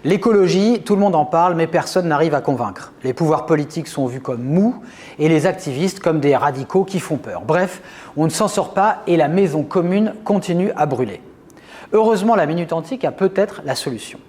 L'écologie, tout le monde en parle, mais personne n'arrive à convaincre. Les pouvoirs politiques sont vus comme mous et les activistes comme des radicaux qui font peur. Bref, on ne s'en sort pas et la maison commune continue à brûler. Heureusement, la Minute Antique a peut-être la solution,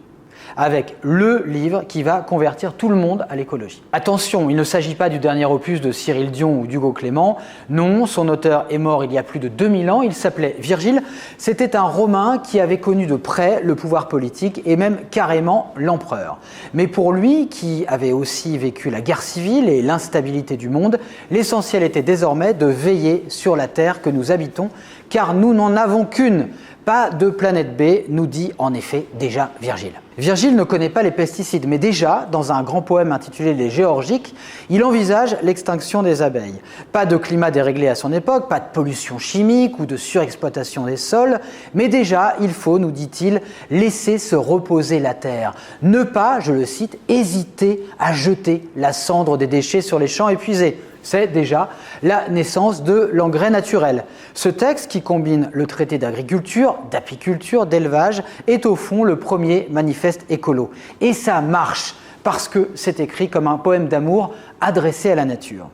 avec le livre qui va convertir tout le monde à l'écologie. Attention, il ne s'agit pas du dernier opus de Cyril Dion ou d'Hugo Clément. Non, son auteur est mort il y a plus de 2000 ans, il s'appelait Virgile. C'était un Romain qui avait connu de près le pouvoir politique et même carrément l'empereur. Mais pour lui, qui avait aussi vécu la guerre civile et l'instabilité du monde, l'essentiel était désormais de veiller sur la terre que nous habitons, car nous n'en avons qu'une. Pas de planète B, nous dit en effet déjà Virgile. Virgile ne connaît pas les pesticides, mais déjà, dans un grand poème intitulé Les Géorgiques, il envisage l'extinction des abeilles. Pas de climat déréglé à son époque, pas de pollution chimique ou de surexploitation des sols, mais déjà, il faut, nous dit-il, laisser se reposer la terre. Ne pas, je le cite, hésiter à jeter la cendre des déchets sur les champs épuisés. C'est déjà la naissance de l'engrais naturel. Ce texte, qui combine le traité d'agriculture, d'apiculture, d'élevage, est au fond le premier manifeste écolo. Et ça marche, parce que c'est écrit comme un poème d'amour adressé à la nature.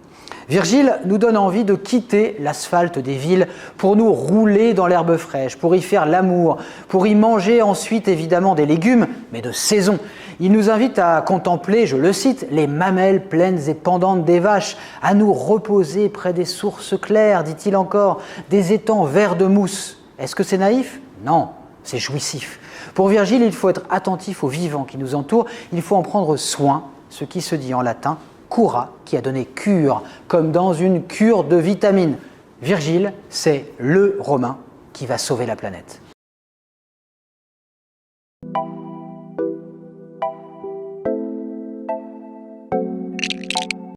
Virgile nous donne envie de quitter l'asphalte des villes pour nous rouler dans l'herbe fraîche, pour y faire l'amour, pour y manger ensuite évidemment des légumes, mais de saison. Il nous invite à contempler, je le cite, les mamelles pleines et pendantes des vaches, à nous reposer près des sources claires, dit-il encore, des étangs verts de mousse. Est-ce que c'est naïf ? Non, c'est jouissif. Pour Virgile, il faut être attentif aux vivants qui nous entourent, il faut en prendre soin, ce qui se dit en latin cura, qui a donné cure, comme dans une cure de vitamines. Virgile, c'est le Romain qui va sauver la planète.